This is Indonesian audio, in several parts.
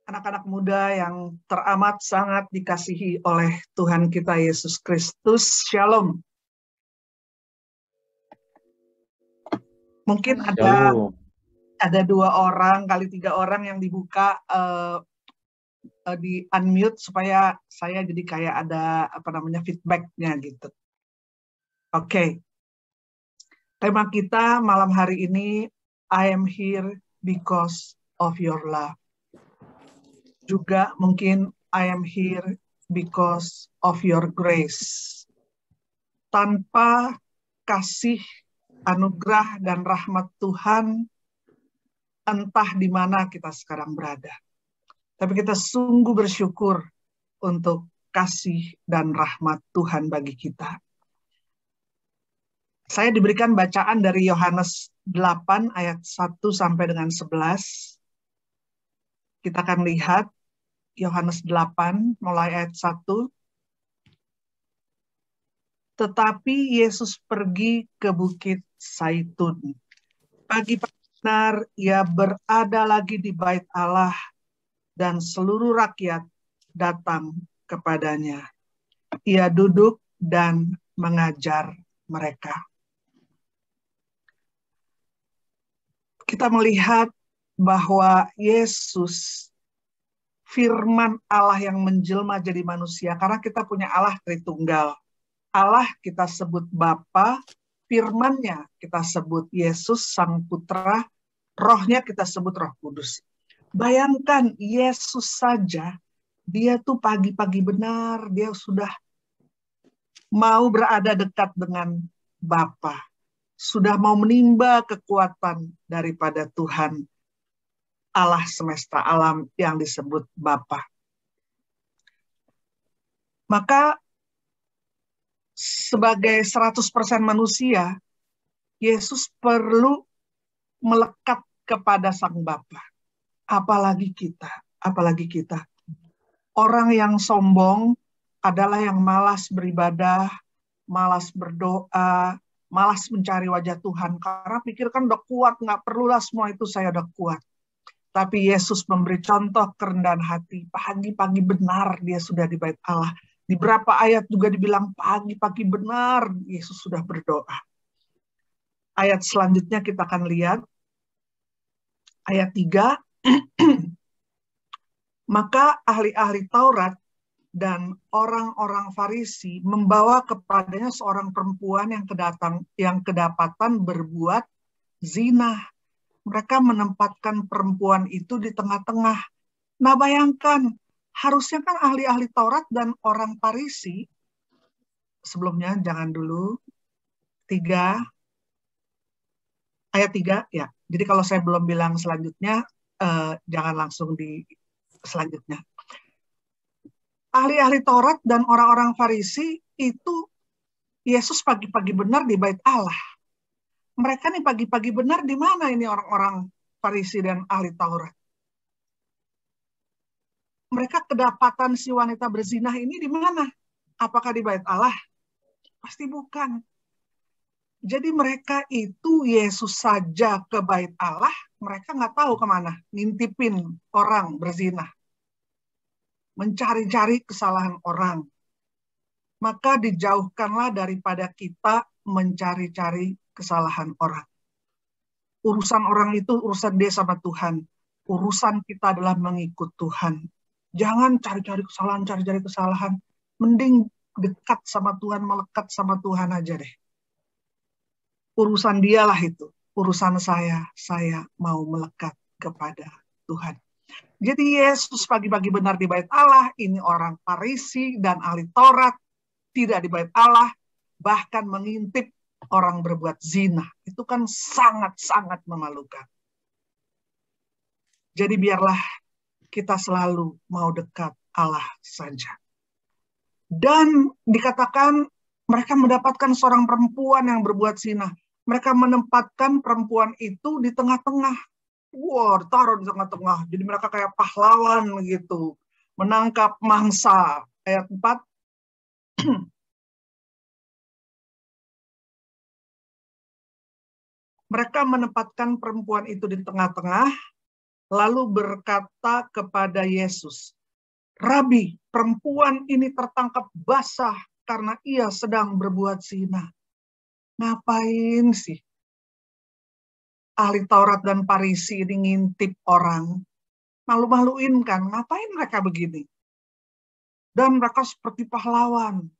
Anak-anak muda yang teramat sangat dikasihi oleh Tuhan kita Yesus Kristus, Shalom. Mungkin ada 2 orang kali 3 orang yang dibuka di unmute supaya saya jadi kayak ada feedbacknya gitu. Oke. Tema kita malam hari ini, I am here because of your love. Juga mungkin I am here because of your grace. Tanpa kasih, anugerah, dan rahmat Tuhan, entah di mana kita sekarang berada. Tapi kita sungguh bersyukur untuk kasih dan rahmat Tuhan bagi kita. Saya diberikan bacaan dari Yohanes 8 ayat 1 sampai dengan 11. Kita akan lihat Yohanes 8 mulai ayat 1. Tetapi Yesus pergi ke Bukit Zaitun. Pagi-pagi benar ia berada lagi di bait Allah dan seluruh rakyat datang kepadanya. Ia duduk dan mengajar mereka. Kita melihat bahwa Yesus, firman Allah yang menjelma jadi manusia, karena kita punya Allah Tritunggal. Allah kita sebut Bapa, firman-Nya kita sebut Yesus Sang Putra, Roh-Nya kita sebut Roh Kudus. Bayangkan Yesus saja, dia tuh pagi-pagi benar, dia sudah mau berada dekat dengan Bapa, sudah mau menimba kekuatan daripada Tuhan Allah semesta alam yang disebut Bapa. Maka sebagai 100% manusia, Yesus perlu melekat kepada Sang Bapa. Apalagi kita. Orang yang sombong adalah yang malas beribadah, malas berdoa, malas mencari wajah Tuhan. Karena pikirkan udah kuat, nggak perlulah semua itu saya udah kuat. Tapi Yesus memberi contoh kerendahan hati. Pagi-pagi benar dia sudah di bait Allah. Di beberapa ayat juga dibilang pagi-pagi benar Yesus sudah berdoa. Ayat selanjutnya kita akan lihat. Ayat 3. Maka ahli-ahli Taurat dan orang-orang Farisi membawa kepadanya seorang perempuan yang kedapatan berbuat zina. Mereka menempatkan perempuan itu di tengah-tengah. Nah, bayangkan, harusnya kan ahli-ahli Taurat dan orang Farisi, sebelumnya jangan dulu, ayat 3, ya. Jadi kalau saya belum bilang selanjutnya, jangan langsung di selanjutnya. Ahli-ahli Taurat dan orang-orang Farisi itu Yesus pagi-pagi benar di bait Allah. Mereka nih pagi-pagi benar di mana ini orang-orang Farisi dan ahli Taurat? Mereka kedapatan si wanita berzinah ini di mana? Apakah di bait Allah? Pasti bukan. Jadi mereka itu Yesus saja ke bait Allah, mereka nggak tahu kemana. Ngintipin orang berzinah. Mencari-cari kesalahan orang. Maka dijauhkanlah daripada kita mencari-cari kesalahan orang. Urusan orang itu urusan dia sama Tuhan. Urusan kita adalah mengikut Tuhan. Jangan cari-cari kesalahan. Mending dekat sama Tuhan, melekat sama Tuhan aja deh. Urusan dialah itu. Urusan saya mau melekat kepada Tuhan. Jadi Yesus pagi-pagi benar di bait Allah. Ini orang Farisi dan ahli Taurat. Tidak di bait Allah. Bahkan mengintip orang berbuat zina. Itu kan sangat-sangat memalukan. Jadi biarlah kita selalu mau dekat Allah saja. Dan dikatakan mereka mendapatkan seorang perempuan yang berbuat zina. Mereka menempatkan perempuan itu di tengah-tengah. Wow, taruh di tengah-tengah. Jadi mereka kayak pahlawan gitu. Menangkap mangsa. Ayat 4. Mereka menempatkan perempuan itu di tengah-tengah, lalu berkata kepada Yesus, "Rabi, perempuan ini tertangkap basah karena ia sedang berbuat zina." Ngapain sih ahli Taurat dan Farisi ini ngintip orang? Malu-maluin kan? Ngapain mereka begini? Dan mereka seperti pahlawan.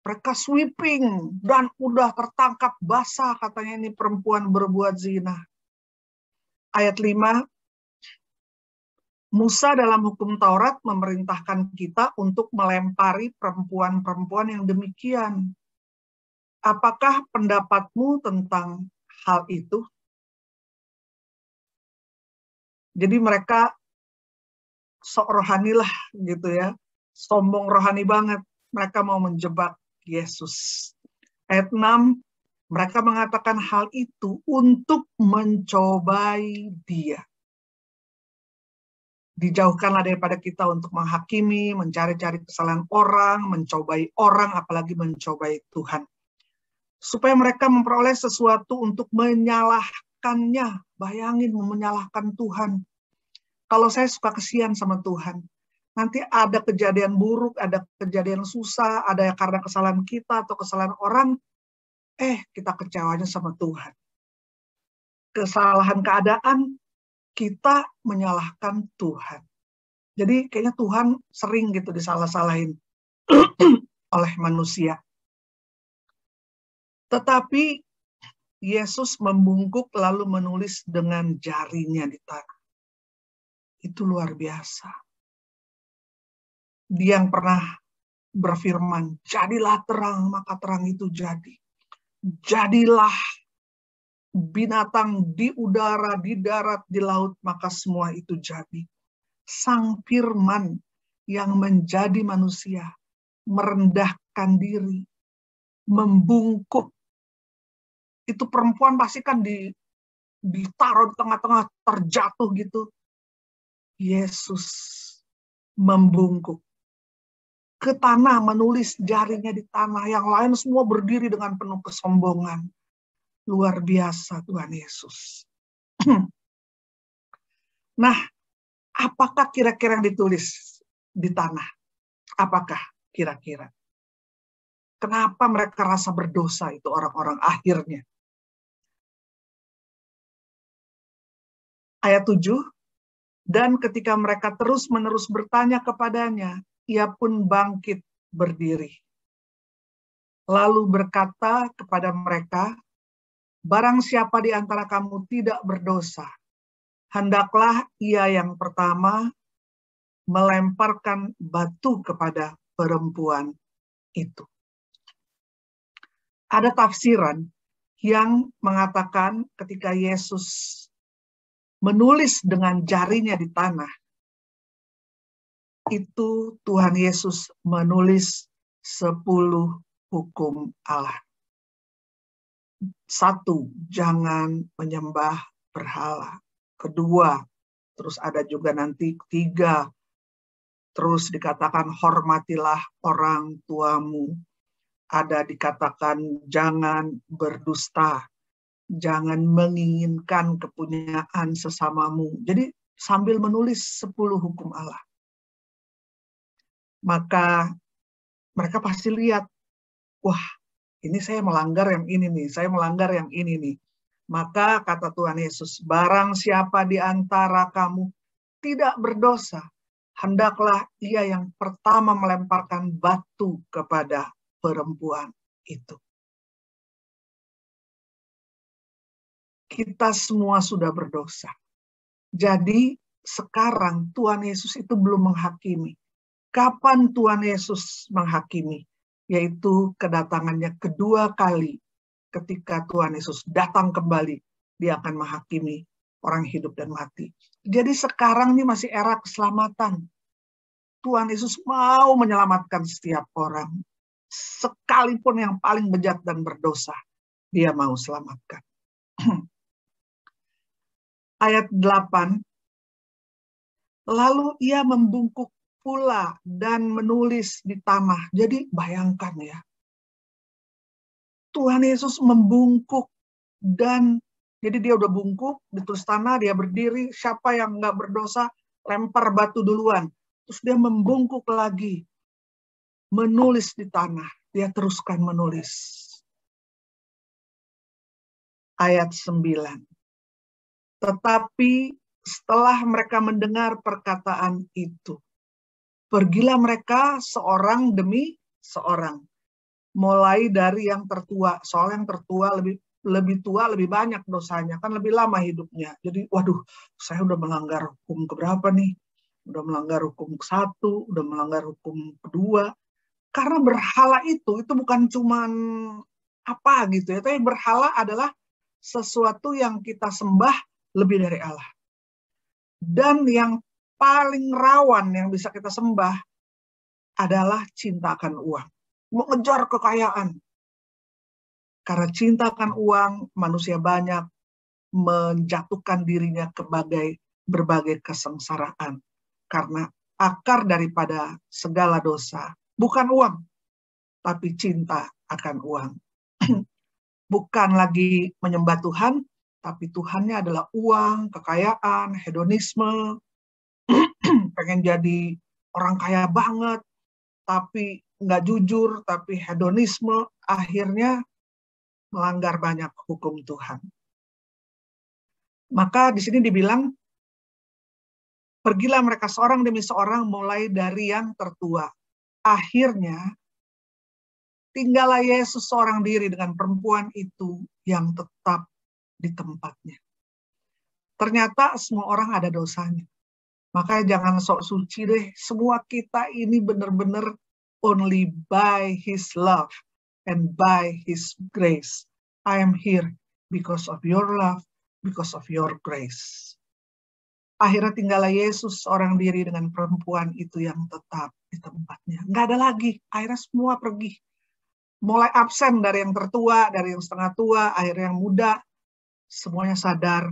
Mereka sweeping dan udah tertangkap basah katanya ini perempuan berbuat zina. Ayat 5, Musa dalam hukum Taurat memerintahkan kita untuk melempari perempuan-perempuan yang demikian. Apakah pendapatmu tentang hal itu? Jadi mereka sok rohani lah gitu ya. Sombong rohani banget. Mereka mau menjebak Yesus. Ayat 6, mereka mengatakan hal itu untuk mencobai dia. Dijauhkanlah daripada kita untuk menghakimi, mencari-cari kesalahan orang, mencobai orang, apalagi mencobai Tuhan. Supaya mereka memperoleh sesuatu untuk menyalahkannya. Bayangin menyalahkan Tuhan. Kalau saya suka kesian sama Tuhan. Nanti ada kejadian buruk, ada kejadian susah, ada yang karena kesalahan kita atau kesalahan orang, kita kecewanya sama Tuhan. Kesalahan keadaan, kita menyalahkan Tuhan. Jadi kayaknya Tuhan sering gitu disalah-salahin oleh manusia. Tetapi Yesus membungkuk lalu menulis dengan jarinya di tanah. Itu luar biasa. Dia yang pernah berfirman, jadilah terang, maka terang itu jadi. Jadilah binatang di udara, di darat, di laut, maka semua itu jadi. Sang Firman yang menjadi manusia, merendahkan diri, membungkuk. Itu perempuan pasti kan ditaruh di tengah-tengah, terjatuh gitu. Yesus membungkuk ke tanah, menulis jarinya di tanah. Yang lain semua berdiri dengan penuh kesombongan. Luar biasa Tuhan Yesus. Nah, apakah kira-kira yang ditulis di tanah? Apakah kira-kira? Kenapa mereka rasa berdosa itu orang-orang akhirnya? Ayat 7, dan ketika mereka terus-menerus bertanya kepadanya, ia pun bangkit berdiri. Lalu berkata kepada mereka, barang siapa di antara kamu tidak berdosa, hendaklah ia yang pertama melemparkan batu kepada perempuan itu. Ada tafsiran yang mengatakan ketika Yesus menulis dengan jarinya di tanah, itu Tuhan Yesus menulis 10 hukum Allah. 1, jangan menyembah berhala. 2, terus ada juga nanti 3, terus dikatakan hormatilah orang tuamu. Ada dikatakan jangan berdusta, jangan menginginkan kepunyaan sesamamu. Jadi sambil menulis 10 hukum Allah. Maka mereka pasti lihat, wah ini saya melanggar yang ini nih, saya melanggar yang ini nih. Maka kata Tuhan Yesus, barang siapa di antara kamu tidak berdosa, hendaklah ia yang pertama melemparkan batu kepada perempuan itu. Kita semua sudah berdosa. Jadi sekarang Tuhan Yesus itu belum menghakimi. Kapan Tuhan Yesus menghakimi? Yaitu kedatangannya kedua kali. Ketika Tuhan Yesus datang kembali, dia akan menghakimi orang hidup dan mati. Jadi sekarang ini masih era keselamatan. Tuhan Yesus mau menyelamatkan setiap orang. Sekalipun yang paling bejat dan berdosa, dia mau selamatkan. Ayat 8, lalu ia membungkuk pula dan menulis di tanah. Jadi bayangkan ya, Tuhan Yesus membungkuk dan Jadi dia udah bungkuk, ditulis tanah, dia berdiri, siapa yang nggak berdosa, lempar batu duluan. Terus dia membungkuk lagi, menulis di tanah. Dia teruskan menulis. Ayat 9. Tetapi setelah mereka mendengar perkataan itu, pergilah mereka seorang demi seorang. Mulai dari yang tertua, soal yang tertua lebih tua, lebih banyak dosanya, kan lebih lama hidupnya. Jadi, waduh, saya udah melanggar hukum keberapa nih? Udah melanggar hukum ke-1, udah melanggar hukum kedua. Karena berhala itu bukan cuman apa gitu ya, tapi berhala adalah sesuatu yang kita sembah lebih dari Allah. Dan yang paling rawan yang bisa kita sembah adalah cinta akan uang. Mengejar kekayaan. Karena cinta akan uang, manusia banyak menjatuhkan dirinya ke berbagai kesengsaraan. Karena akar daripada segala dosa bukan uang, tapi cinta akan uang. Bukan lagi menyembah Tuhan, tapi Tuhannya adalah uang, kekayaan, hedonisme, pengen jadi orang kaya banget, tapi nggak jujur, tapi hedonisme, akhirnya melanggar banyak hukum Tuhan. Maka di sini dibilang, pergilah mereka seorang demi seorang mulai dari yang tertua. Akhirnya, tinggallah Yesus seorang diri dengan perempuan itu yang tetap di tempatnya. Ternyata semua orang ada dosanya. Makanya jangan sok suci deh. Semua kita ini benar-benar only by His love and by His grace. I am here because of your love, because of your grace. Akhirnya tinggallah Yesus seorang diri dengan perempuan itu yang tetap di tempatnya. Nggak ada lagi. Akhirnya semua pergi. Mulai absen dari yang tertua, dari yang setengah tua, akhirnya yang muda. Semuanya sadar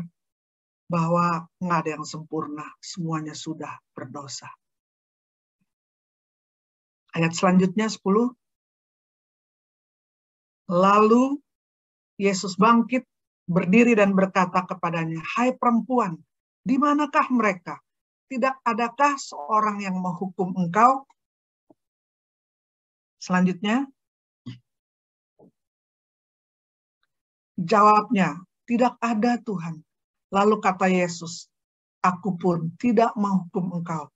bahwa nggak ada yang sempurna. Semuanya sudah berdosa. Ayat selanjutnya 10. Lalu Yesus bangkit, berdiri dan berkata kepadanya, "Hai perempuan, di manakah mereka? Tidak adakah seorang yang menghukum engkau?" Selanjutnya, jawabnya, "Tidak ada Tuhan." Lalu kata Yesus, "Aku pun tidak menghukum engkau.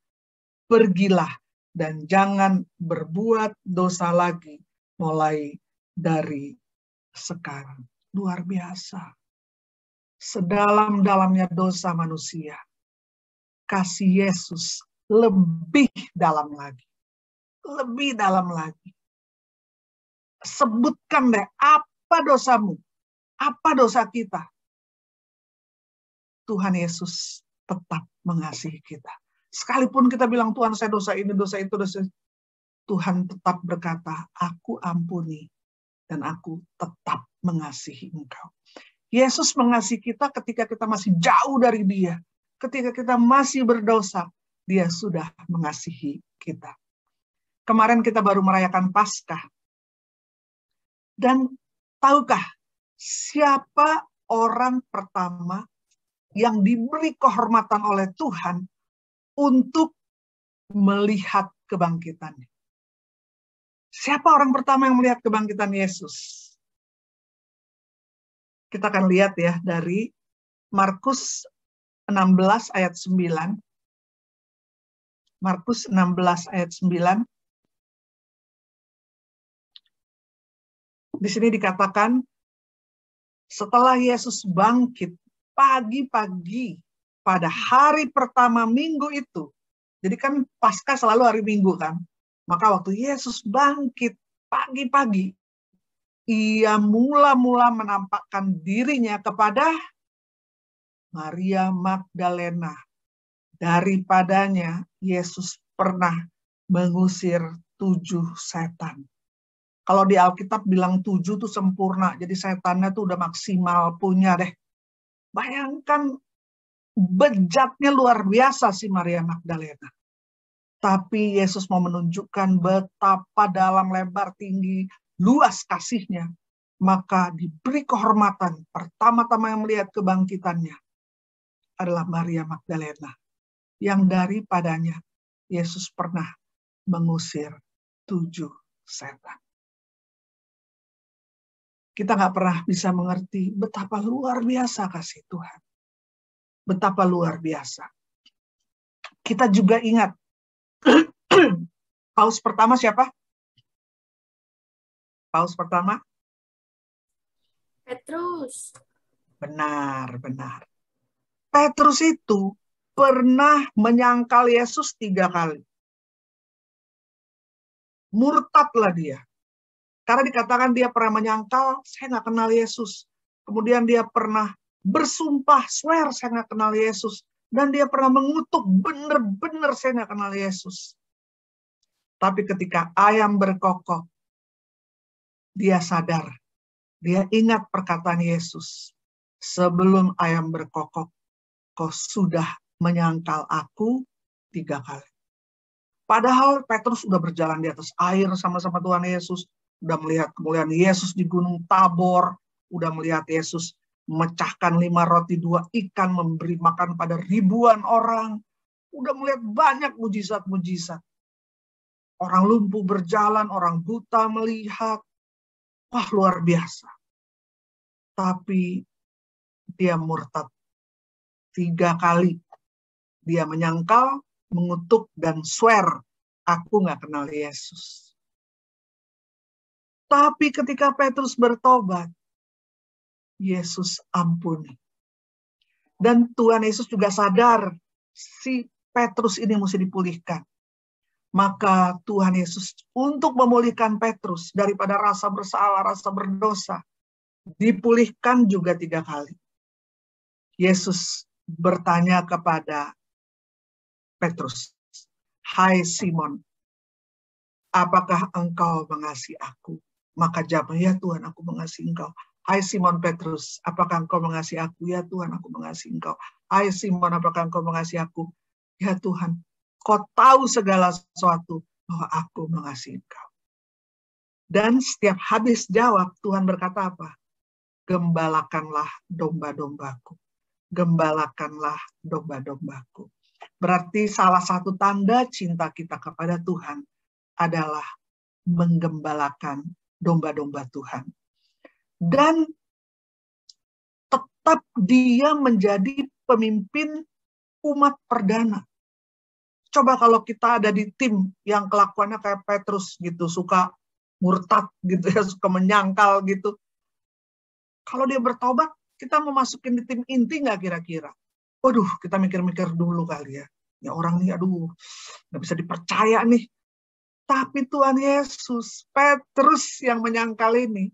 Pergilah dan jangan berbuat dosa lagi mulai dari sekarang." Luar biasa. Sedalam-dalamnya dosa manusia, kasih Yesus lebih dalam lagi. Lebih dalam lagi. Sebutkan deh, apa dosamu? Apa dosa kita? Tuhan Yesus tetap mengasihi kita. Sekalipun kita bilang, Tuhan saya dosa ini, dosa itu, dosa itu. Tuhan tetap berkata, aku ampuni dan aku tetap mengasihi engkau. Yesus mengasihi kita ketika kita masih jauh dari Dia. Ketika kita masih berdosa, Dia sudah mengasihi kita. Kemarin kita baru merayakan Paskah. Dan tahukah siapa orang pertama yang diberi kehormatan oleh Tuhan untuk melihat kebangkitannya? Siapa orang pertama yang melihat kebangkitan Yesus? Kita akan lihat ya dari Markus 16 ayat 9. Markus 16 ayat 9. Di sini dikatakan, setelah Yesus bangkit pagi-pagi pada hari pertama minggu itu. Jadi kan Paskah selalu hari Minggu kan. Maka waktu Yesus bangkit pagi-pagi, Ia mula-mula menampakkan dirinya kepada Maria Magdalena. Daripadanya Yesus pernah mengusir 7 setan. Kalau di Alkitab bilang 7 tuh sempurna, jadi setannya tuh udah maksimal punya deh. Bayangkan bejatnya luar biasa si Maria Magdalena. Tapi Yesus mau menunjukkan betapa dalam, lebar, tinggi, luas kasihnya. maka diberi kehormatan. Pertama-tama yang melihat kebangkitannya adalah Maria Magdalena, yang daripadanya Yesus pernah mengusir 7 setan. Kita nggak pernah bisa mengerti betapa luar biasa kasih Tuhan. Betapa luar biasa. Kita juga ingat, paus pertama siapa? Paus pertama? Petrus. Benar. Petrus itu pernah menyangkal Yesus 3 kali. Murtadlah dia. Karena dikatakan dia pernah menyangkal, saya nggak kenal Yesus. Kemudian dia pernah bersumpah, swear saya nggak kenal Yesus. Dan dia pernah mengutuk, benar-benar saya nggak kenal Yesus. Tapi ketika ayam berkokok, dia sadar. Dia ingat perkataan Yesus. Sebelum ayam berkokok, kau sudah menyangkal aku 3 kali. Padahal Petrus sudah berjalan di atas air sama-sama Tuhan Yesus. Udah melihat kemuliaan Yesus di Gunung Tabor. Udah melihat Yesus memecahkan 5 roti 2 ikan, memberi makan pada ribuan orang. Udah melihat banyak mujizat-mujizat. Orang lumpuh berjalan, orang buta melihat. Wah, luar biasa. Tapi dia murtad. 3 kali. Dia menyangkal, mengutuk, dan swear. Aku nggak kenal Yesus. Tapi ketika Petrus bertobat, Yesus ampuni. Dan Tuhan Yesus juga sadar si Petrus ini mesti dipulihkan. Maka Tuhan Yesus untuk memulihkan Petrus daripada rasa bersalah, rasa berdosa, dipulihkan juga 3 kali. Yesus bertanya kepada Petrus, "Hai Simon, apakah engkau mengasihi aku?" Maka jawabnya, "Ya Tuhan, aku mengasihi engkau." "Hai Simon Petrus, apakah engkau mengasihi aku?" "Ya Tuhan, aku mengasihi engkau." "Hai Simon, apakah engkau mengasihi aku?" "Ya Tuhan, kau tahu segala sesuatu bahwa aku mengasihi engkau." Dan setiap habis jawab, Tuhan berkata apa? "Gembalakanlah domba-dombaku. Gembalakanlah domba-dombaku." Berarti salah satu tanda cinta kita kepada Tuhan adalah menggembalakan domba-domba Tuhan. Dan tetap dia menjadi pemimpin umat perdana. Coba kalau kita ada di tim yang kelakuannya kayak Petrus gitu, suka murtad gitu ya, suka menyangkal gitu. Kalau dia bertobat, kita mau masukin di tim inti nggak kira-kira? Waduh, kita mikir-mikir dulu kali ya. Ya orang nih, aduh, nggak bisa dipercaya nih. Tapi Tuhan Yesus, Petrus yang menyangkal ini,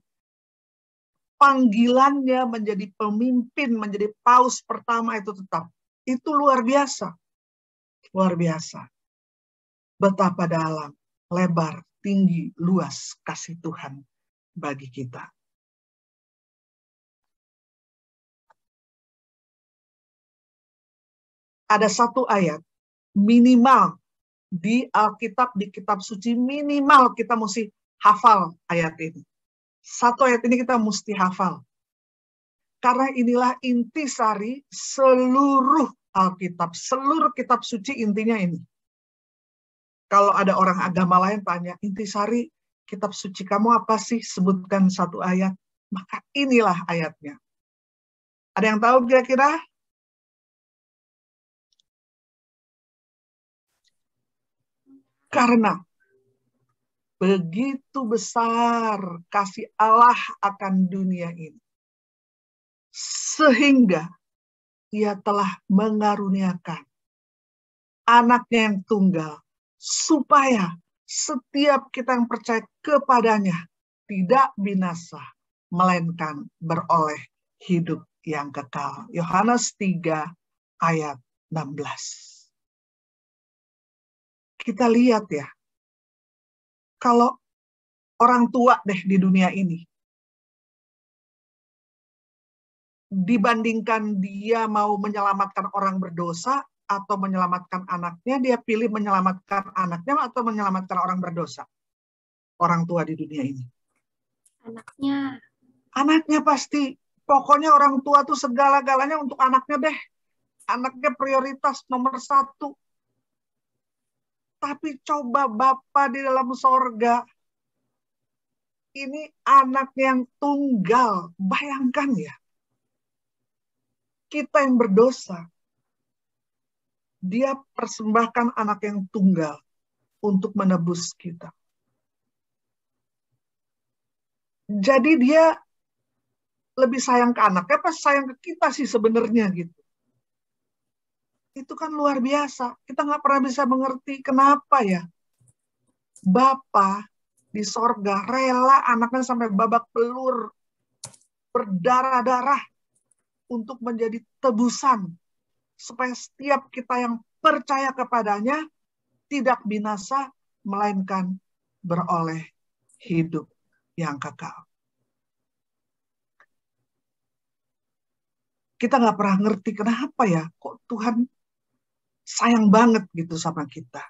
panggilannya menjadi pemimpin, menjadi paus pertama itu tetap. Itu luar biasa. Luar biasa. Betapa dalam, lebar, tinggi, luas kasih Tuhan bagi kita. Ada satu ayat, minimal di Alkitab, di kitab suci, minimal kita mesti hafal ayat ini. Satu ayat ini kita mesti hafal. Karena inilah intisari seluruh Alkitab, seluruh kitab suci intinya ini. Kalau ada orang agama lain tanya, intisari kitab suci kamu apa sih? Sebutkan satu ayat. Maka inilah ayatnya. Ada yang tahu kira-kira? Karena begitu besar kasih Allah akan dunia ini, sehingga Ia telah mengaruniakan anaknya yang tunggal, supaya setiap kita yang percaya kepadanya tidak binasa, melainkan beroleh hidup yang kekal. Yohanes 3 ayat 16. Kita lihat ya, kalau orang tua deh di dunia ini, dibandingkan dia mau menyelamatkan orang berdosa atau menyelamatkan anaknya, dia pilih menyelamatkan anaknya atau menyelamatkan orang berdosa? Orang tua di dunia ini. Anaknya. Anaknya pasti, pokoknya orang tua tuh segala-galanya untuk anaknya deh. Anaknya prioritas nomor satu. Tapi coba Bapa di dalam sorga, ini anak yang tunggal. Bayangkan ya, kita yang berdosa, dia persembahkan anak yang tunggal untuk menebus kita. Jadi dia lebih sayang ke anaknya apa sayang ke kita sih sebenarnya gitu. Itu kan luar biasa. Kita nggak pernah bisa mengerti kenapa ya Bapa di sorga rela anaknya sampai babak belur, berdarah-darah untuk menjadi tebusan. Supaya setiap kita yang percaya kepadanya tidak binasa, melainkan beroleh hidup yang kekal. Kita nggak pernah ngerti kenapa ya, kok Tuhan sayang banget gitu sama kita.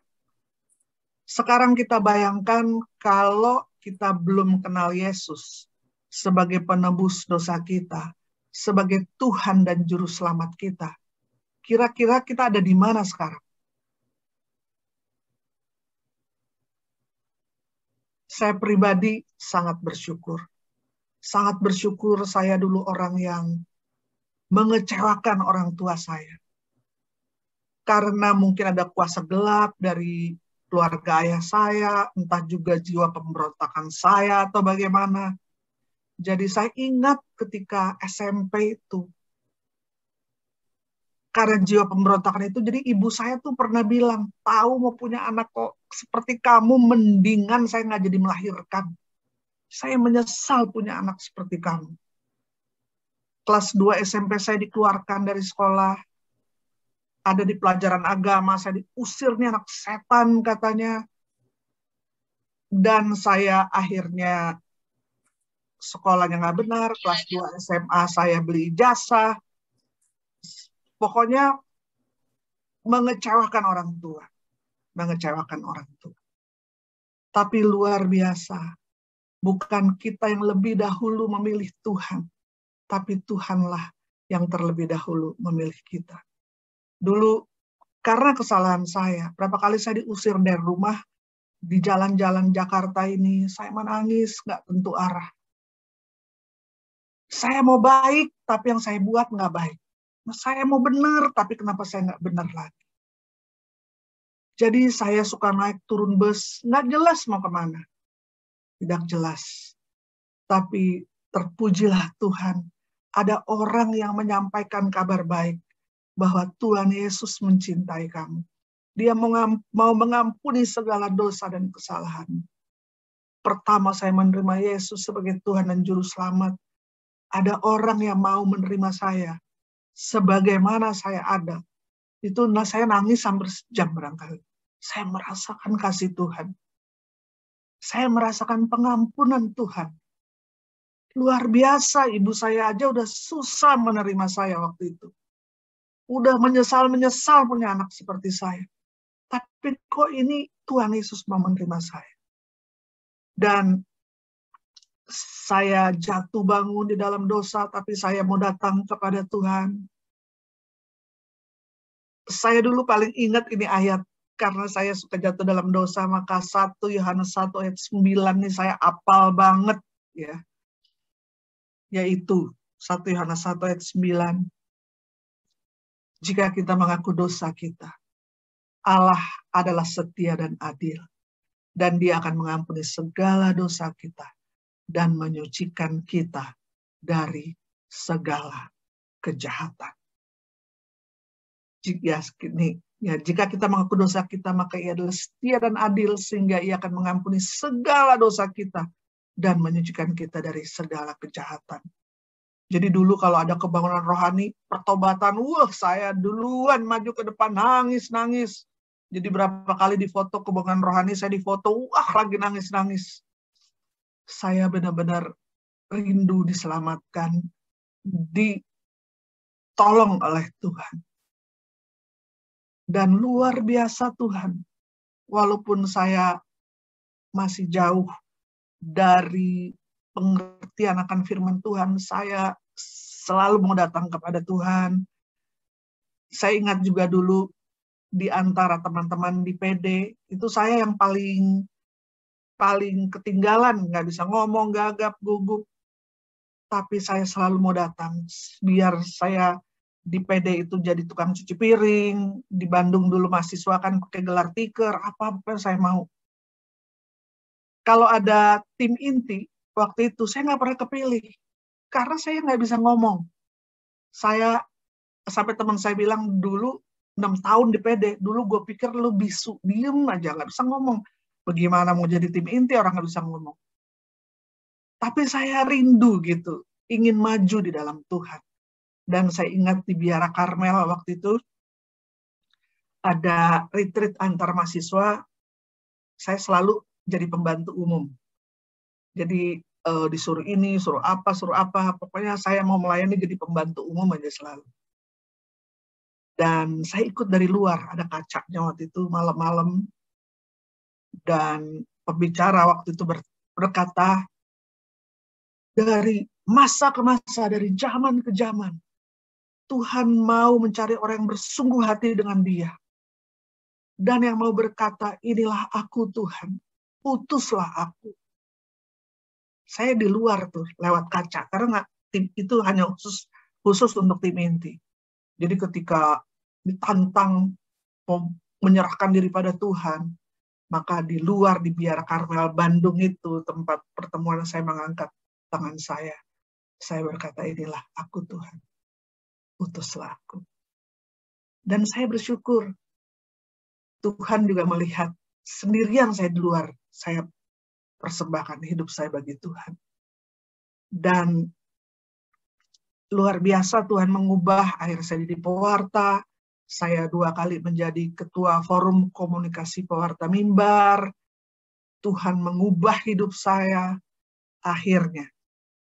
Sekarang kita bayangkan kalau kita belum kenal Yesus sebagai penebus dosa kita, sebagai Tuhan dan Juru Selamat kita. Kira-kira kita ada di mana sekarang? Saya pribadi sangat bersyukur. Sangat bersyukur saya dulu orang yang mengecewakan orang tua saya. Karena mungkin ada kuasa gelap dari keluarga ayah saya, entah juga jiwa pemberontakan saya atau bagaimana. Jadi saya ingat ketika SMP itu, karena jiwa pemberontakan itu, jadi ibu saya tuh pernah bilang, tahu mau punya anak kok seperti kamu, mendingan saya nggak jadi melahirkan. Saya menyesal punya anak seperti kamu. Kelas 2 SMP saya dikeluarkan dari sekolah, ada di pelajaran agama, saya diusir nih anak setan katanya. Dan saya akhirnya sekolahnya nggak benar, kelas 2 SMA saya beli ijazah. Pokoknya mengecewakan orang tua. Mengecewakan orang tua. Tapi luar biasa, bukan kita yang lebih dahulu memilih Tuhan, tapi Tuhanlah yang terlebih dahulu memilih kita. Dulu, karena kesalahan saya, berapa kali saya diusir dari rumah, di jalan-jalan Jakarta ini, saya menangis, nggak tentu arah. Saya mau baik, tapi yang saya buat nggak baik. Saya mau benar, tapi kenapa saya nggak benar lagi? Jadi saya suka naik turun bus, nggak jelas mau kemana. Tidak jelas. Tapi terpujilah Tuhan, ada orang yang menyampaikan kabar baik, bahwa Tuhan Yesus mencintai kamu. Dia mau mengampuni segala dosa dan kesalahan. Pertama saya menerima Yesus sebagai Tuhan dan Juru Selamat. Ada orang yang mau menerima saya sebagaimana saya ada. Itu saya nangis hampir sejam barangkali. Saya merasakan kasih Tuhan. Saya merasakan pengampunan Tuhan. Luar biasa, ibu saya aja udah susah menerima saya waktu itu. Udah menyesal-menyesal punya anak seperti saya. Tapi kok ini Tuhan Yesus mau menerima saya. Dan saya jatuh bangun di dalam dosa, tapi saya mau datang kepada Tuhan. Saya dulu paling ingat ini ayat, karena saya suka jatuh dalam dosa, maka 1 Yohanes 1 ayat 9 ini saya apal banget. Ya. Yaitu 1 Yohanes 1 ayat 9. Jika kita mengaku dosa kita, Allah adalah setia dan adil. Dan dia akan mengampuni segala dosa kita dan menyucikan kita dari segala kejahatan. Jika kita mengaku dosa kita, maka ia adalah setia dan adil sehingga ia akan mengampuni segala dosa kita dan menyucikan kita dari segala kejahatan. Jadi dulu kalau ada kebangunan rohani, pertobatan, saya duluan maju ke depan, nangis. Jadi berapa kali difoto kebangunan rohani, saya difoto, lagi nangis. Saya benar-benar rindu diselamatkan, ditolong oleh Tuhan. Dan luar biasa Tuhan, walaupun saya masih jauh dari pengertian akan firman Tuhan, saya selalu mau datang kepada Tuhan. Saya ingat juga dulu di antara teman-teman di PD, itu saya yang paling ketinggalan, nggak bisa ngomong, gagap, gugup. Tapi saya selalu mau datang, biar saya di PD itu jadi tukang cuci piring, di Bandung dulu mahasiswa kan pakai gelar tiker, apa-apa saya mau. Kalau ada tim inti, waktu itu saya nggak pernah kepilih, karena saya nggak bisa ngomong. Saya, sampai teman saya bilang dulu, 6 tahun di PD, dulu gue pikir lu bisu, diem aja, nggak bisa ngomong. Bagaimana mau jadi tim inti, orang nggak bisa ngomong. Tapi saya rindu gitu, ingin maju di dalam Tuhan. Dan saya ingat di Biara Karmel waktu itu, ada retreat antar mahasiswa, saya selalu jadi pembantu umum. Jadi disuruh ini, suruh apa, pokoknya saya mau melayani jadi pembantu umum aja selalu. Dan saya ikut dari luar, ada kacanya waktu itu malam-malam, dan pembicara waktu itu berkata, dari masa ke masa, dari zaman ke zaman, Tuhan mau mencari orang yang bersungguh hati dengan Dia. Dan yang mau berkata, inilah aku Tuhan, utuslah aku. Saya di luar tuh, lewat kaca, karena tim itu hanya khusus untuk tim inti. Jadi ketika ditantang menyerahkan diri pada Tuhan, maka di luar di Biara Karmel Bandung itu, tempat pertemuan saya mengangkat tangan saya berkata, inilah aku Tuhan, utuslah aku. Dan saya bersyukur, Tuhan juga melihat sendirian saya di luar, saya persembahkan hidup saya bagi Tuhan. Dan luar biasa Tuhan mengubah, akhirnya saya jadi pewarta, saya 2 kali menjadi ketua forum komunikasi pewarta mimbar, Tuhan mengubah hidup saya, akhirnya.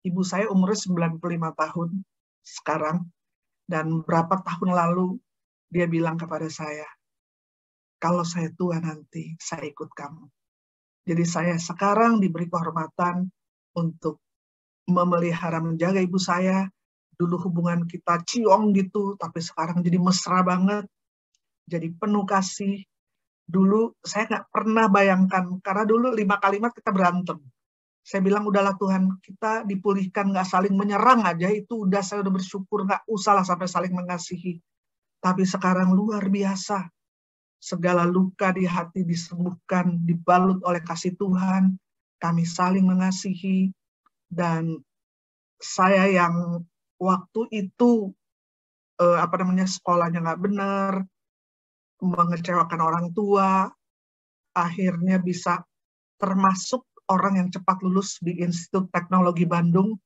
Ibu saya umurnya 95 tahun sekarang, dan berapa tahun lalu dia bilang kepada saya, kalau saya tua nanti, saya ikut kamu. Jadi saya sekarang diberi kehormatan untuk memelihara, menjaga ibu saya. Dulu hubungan kita ciong gitu, tapi sekarang jadi mesra banget, jadi penuh kasih. Dulu saya nggak pernah bayangkan, karena dulu 5 kalimat kita berantem. Saya bilang, udahlah Tuhan, kita dipulihkan, nggak saling menyerang aja, itu udah saya udah bersyukur, nggak usahlah sampai saling mengasihi. Tapi sekarang luar biasa. Segala luka di hati disembuhkan, dibalut oleh kasih Tuhan, kami saling mengasihi, dan saya yang waktu itu sekolahnya nggak benar, mengecewakan orang tua, akhirnya bisa termasuk orang yang cepat lulus di Institut Teknologi Bandung.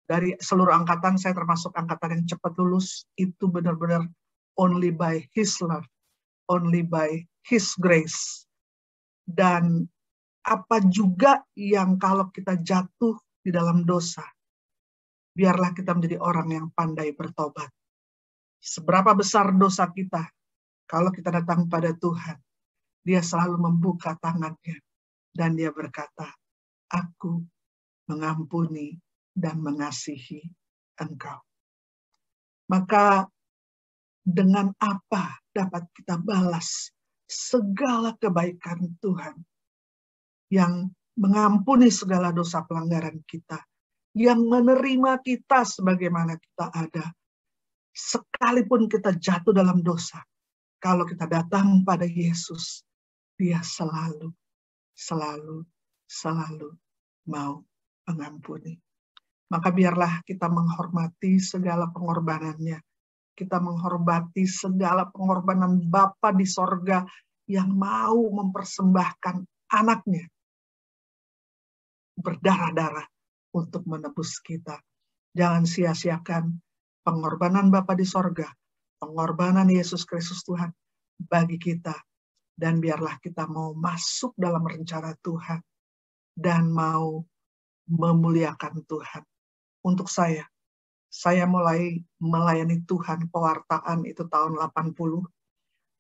Dari seluruh angkatan, saya termasuk angkatan yang cepat lulus. Itu benar-benar only by His love, only by His grace. Dan apa juga yang kalau kita jatuh di dalam dosa, biarlah kita menjadi orang yang pandai bertobat. Seberapa besar dosa kita, kalau kita datang pada Tuhan, Dia selalu membuka tangannya, dan Dia berkata, aku mengampuni dan mengasihi engkau. Maka dengan apa dapat kita balas segala kebaikan Tuhan yang mengampuni segala dosa pelanggaran kita, yang menerima kita sebagaimana kita ada. Sekalipun kita jatuh dalam dosa, kalau kita datang pada Yesus, Dia selalu mau mengampuni. Maka biarlah kita menghormati segala pengorbanannya. Kita menghormati segala pengorbanan Bapa di sorga yang mau mempersembahkan anaknya berdarah-darah untuk menebus kita. Jangan sia-siakan pengorbanan Bapa di sorga, pengorbanan Yesus Kristus Tuhan bagi kita. Dan biarlah kita mau masuk dalam rencana Tuhan dan mau memuliakan Tuhan. Untuk saya mulai melayani Tuhan pewartaan itu tahun 80.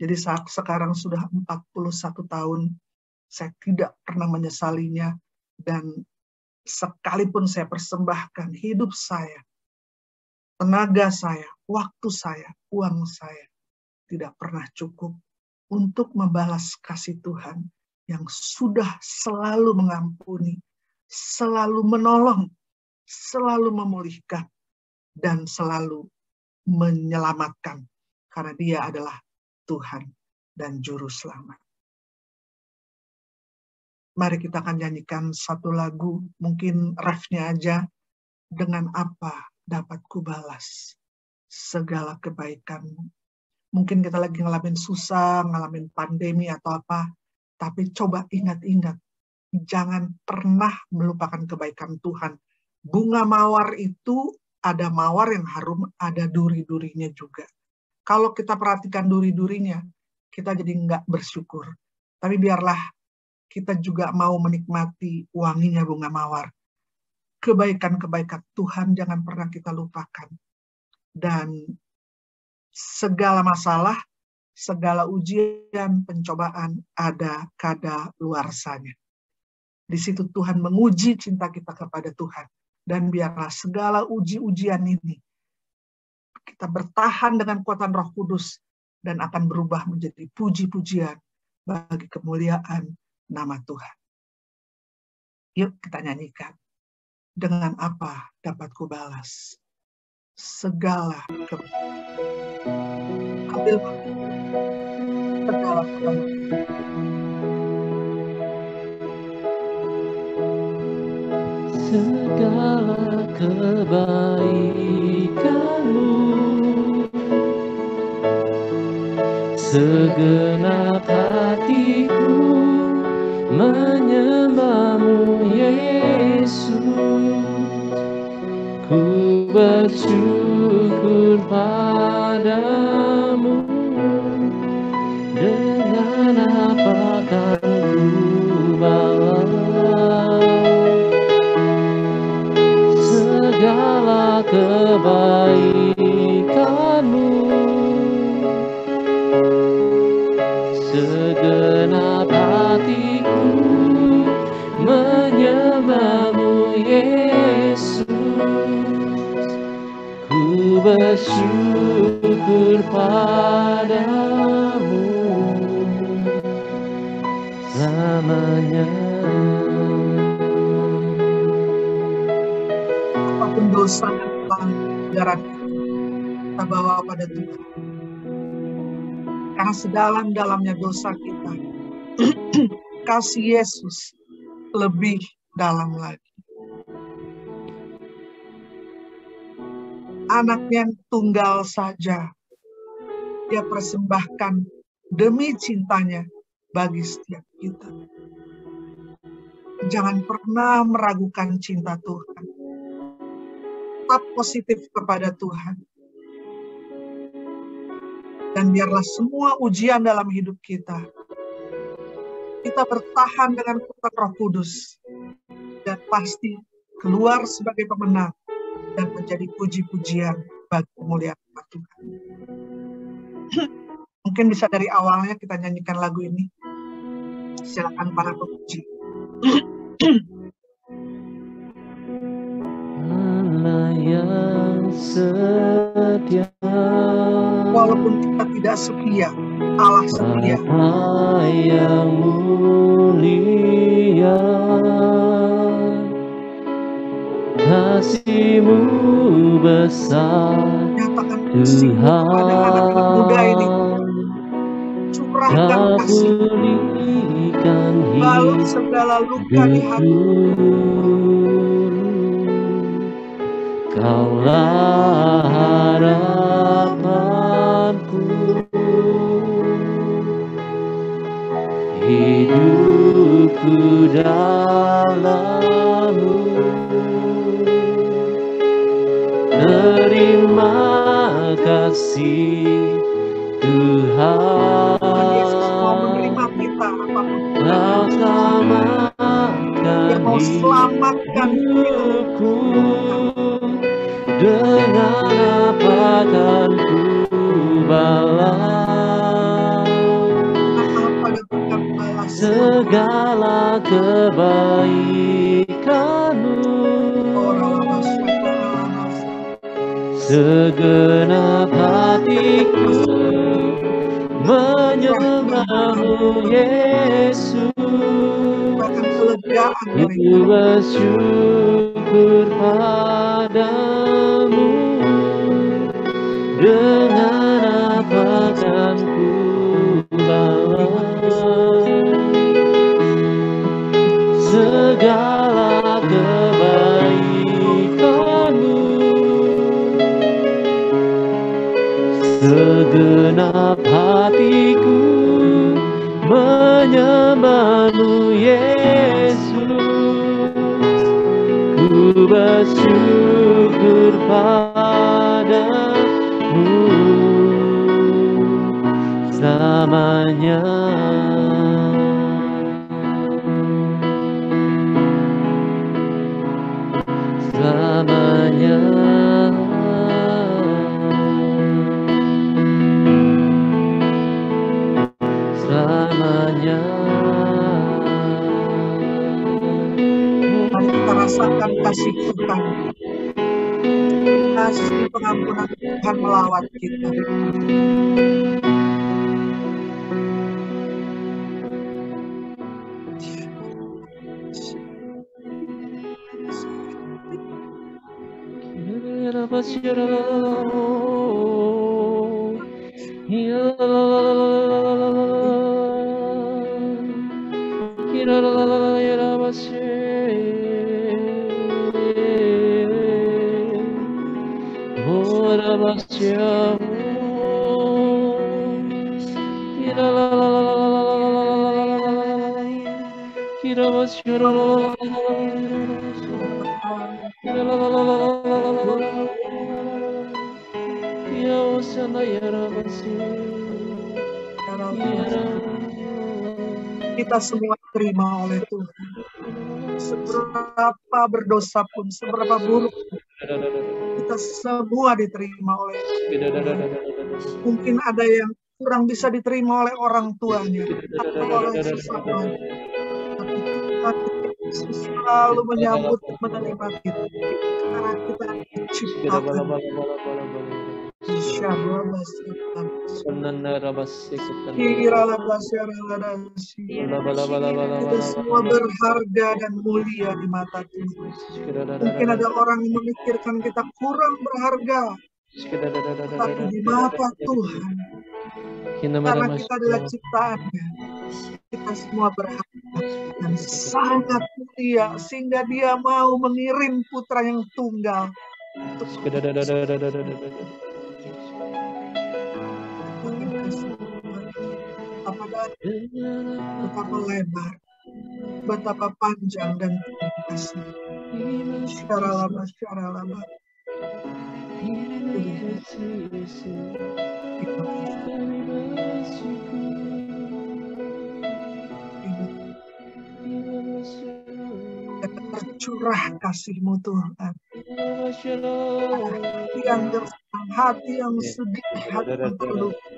Jadi sekarang sudah 41 tahun. Saya tidak pernah menyesalinya, dan sekalipun saya persembahkan hidup saya, tenaga saya, waktu saya, uang saya, tidak pernah cukup untuk membalas kasih Tuhan yang sudah selalu mengampuni, selalu menolong, selalu memulihkan, dan selalu menyelamatkan, karena Dia adalah Tuhan dan Juru Selamat. Mari kita akan nyanyikan satu lagu, mungkin refnya aja, dengan apa dapat kubalas segala kebaikanmu. Mungkin kita lagi ngalamin susah, ngalamin pandemi atau apa, tapi coba ingat-ingat, jangan pernah melupakan kebaikan Tuhan. Bunga mawar itu ada mawar yang harum, ada duri-durinya juga. Kalau kita perhatikan duri-durinya, kita jadi nggak bersyukur. Tapi biarlah kita juga mau menikmati wanginya bunga mawar. Kebaikan-kebaikan Tuhan jangan pernah kita lupakan. Dan segala masalah, segala ujian, pencobaan ada kadaluarsanya. Di situ Tuhan menguji cinta kita kepada Tuhan. Dan biarlah segala uji-ujian ini kita bertahan dengan kuatan Roh Kudus dan akan berubah menjadi puji-pujian bagi kemuliaan nama Tuhan. Yuk kita nyanyikan. Dengan apa dapat kubalas segala ambil segala segala kebaikanmu, segenap hatiku menyembahmu Yesus. Ku bersyukur padamu, dengan apa kan ku balas segala kebaikanmu, segenap hatiku menyembahmu Yesus. Ku bersyukur padamu selamanya. Apapun dosa dan pelanggaran kita bawa pada Tuhan. Karena sedalam-dalamnya dosa kita, kasih Yesus lebih dalam lagi. Anaknya yang tunggal saja, Dia persembahkan demi cintanya bagi setiap kita. Jangan pernah meragukan cinta Tuhan. Tetap positif kepada Tuhan. Dan biarlah semua ujian dalam hidup kita bertahan dengan kuat Roh Kudus. Dan pasti keluar sebagai pemenang dan menjadi puji-pujian bagi kemuliaan Tuhan. Mungkin bisa dari awalnya kita nyanyikan lagu ini. Silakan para pemuji. Allah yang setia, Walaupun kita tidak setia, Allah setia. Allah yang mulia, kasih-Mu besar Nyatakan kasih kepada anak-anak muda ini. Curahkan kasih. Balut segala luka di hati. Kaulah harapanku, hidupku dalam-Mu. Terima kasih Tuhan, Yesus mau menerima kita apapun. Kau Dia mau selamatkan hidupku. Dengan apa kan ku balas segala kebaikanmu, hatiku menyembahmu Yesus. bahkan kelegaan dari Ku bersyukur padamu, dengan apa kan ku balas segala kebaikanmu. Segenap hatiku menyembahmu Yesus. Ku bersyukur padamu selamanya. Selamanya. Selamanya. Mari kita rasakan kasih Tuhan, kasih pengampunan Tuhan melawat kita. Kita semua terima oleh Tuhan. Seberapa berdosa pun, seberapa buruk pun, kita semua diterima oleh Tuhan. Mungkin ada yang kurang bisa diterima oleh orang tuanya atau oleh sesamanya, tapi Tuhan Yesus selalu menyambut menerima kita karena kita diciptakan. Kita semua berharga dan mulia di mata Tuhan. Mungkin ada orang yang memikirkan kita kurang berharga, tapi di mata Tuhan, karena kita adalah ciptaannya, kita semua berharga dan sangat mulia, sehingga Dia mau mengirim Putra yang tunggal untuk betapa lebar, betapa panjang dan kasih. Secara lama. Tercurah kasih-Mu Tuhan. Hati yang gersang, hati yang sedih, hati yang terluka.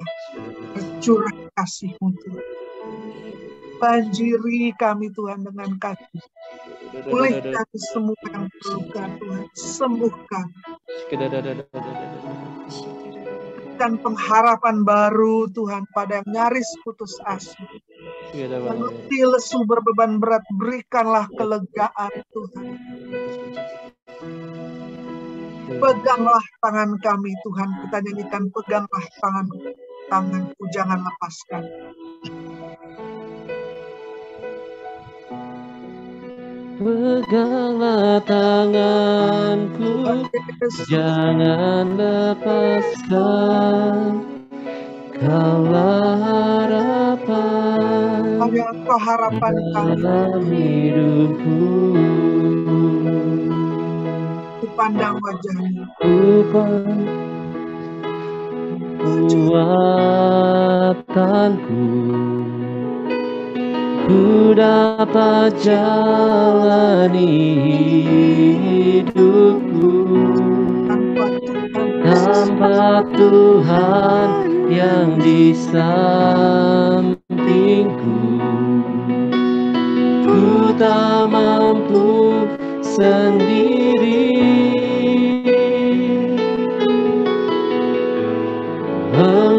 Tercurah kasih-Mu Tuhan. Banjiri kami Tuhan dengan kasih. Pulihkan semua yang terluka Tuhan. Sembuhkan. Berikan pengharapan baru Tuhan pada yang nyaris putus asa. Letih lesu berbeban berat, berikanlah kelegaan Tuhan. Peganglah tangan kami Tuhan, kita nyanyikan peganglah tanganku, jangan lepaskan. Peganglah tanganku, jangan lepaskan. Kaulah harapan dalam hidupku. Ku pandang wajah-Mu, kuatanku, ku dapat jalani hidupku tanpa Tuhan yang di sampingku. Ku tak mampu sendiri.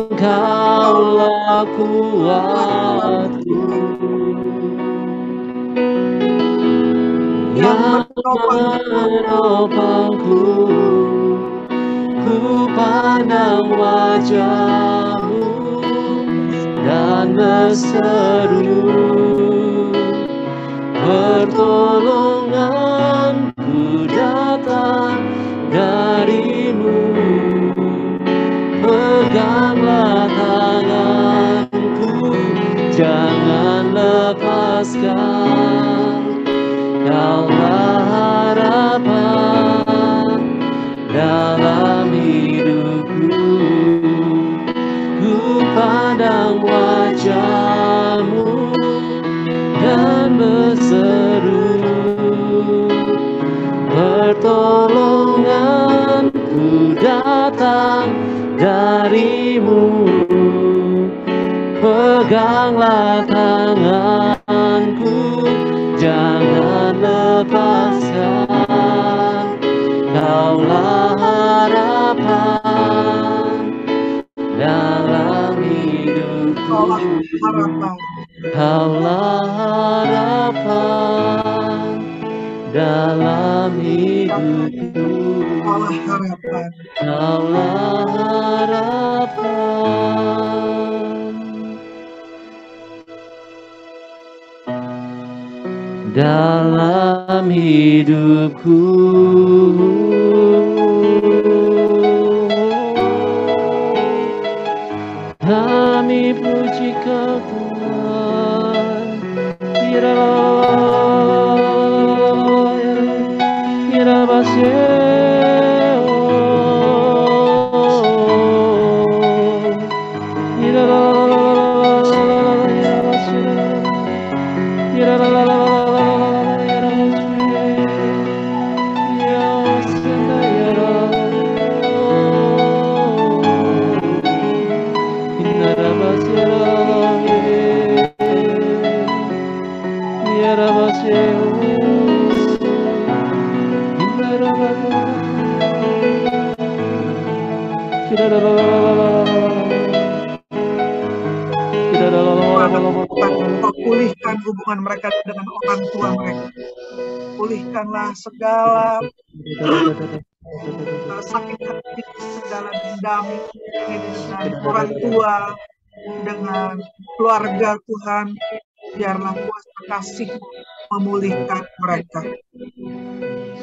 Engkaulah kuatku yang menopangku. Ku pandang wajah-Mu dan berseru, pertolonganku datang dari-Mu. Peganglah tanganku, jangan lepaskan. Kaulah harapan dalam hidupku. Ku pandang wajah-Mu dan berseru, pertolonganku datang dari-Mu. Peganglah tanganku, jangan lepaskan. Kaulah harapan dalam hidupku. Kaulah harapan dalam hidupku. Kaulah harapan dalam hidupku. Kami puji Kau Tuhan. Pulihkan hubungan mereka dengan orang tua mereka. Pulihkanlah segala sakit hati, segala dendam dengan orang tua, dengan keluarga Tuhan. Biarlah kuasa kasih memulihkan mereka.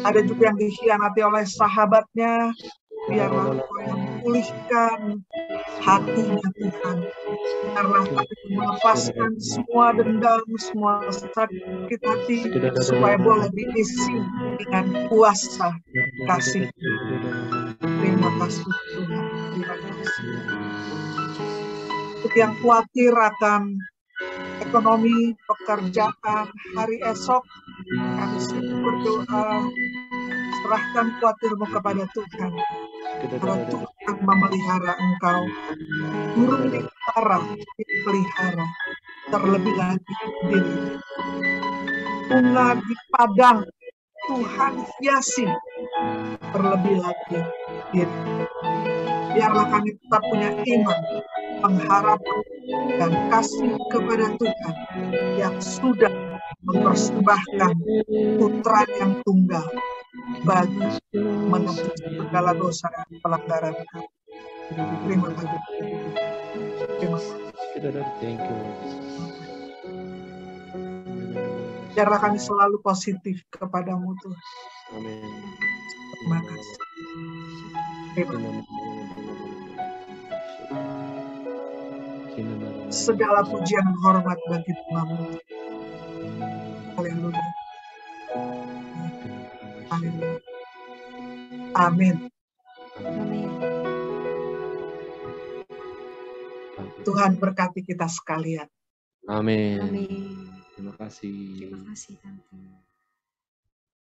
Ada juga yang dikhianati oleh sahabatnya. Biarlah Engkau yang memulihkan hatinya Tuhan. Karena kami melepaskan semua dendam, semua sakit hati, supaya boleh diisi dengan kuasa kasih. Terima kasih Tuhan. Terima kasih. Untuk yang khawatir akan ekonomi, pekerjaan, hari esok, kami berdoa, serahkan khawatirmu kepada Tuhan. Karena Tuhan memelihara engkau. Burung dipelihara, terlebih lagi diri. Bunga di padang, Tuhan hiasi, terlebih lagi diri. Biarlah kami tetap punya iman, pengharapan, dan kasih kepada Tuhan yang sudah mempersembahkan putra yang tunggal bagi menebus segala dosa dan pelanggaran kami. Terima kasih. Terima kasih. Biarlah kami selalu positif kepadamu Tuhan. Terima kasih. Terima kasih. Segala pujian dan hormat bagi namamu. Haleluya. Haleluya. Amin. Tuhan berkati kita sekalian. Amin. Amin. Terima kasih. Terima kasih Tante.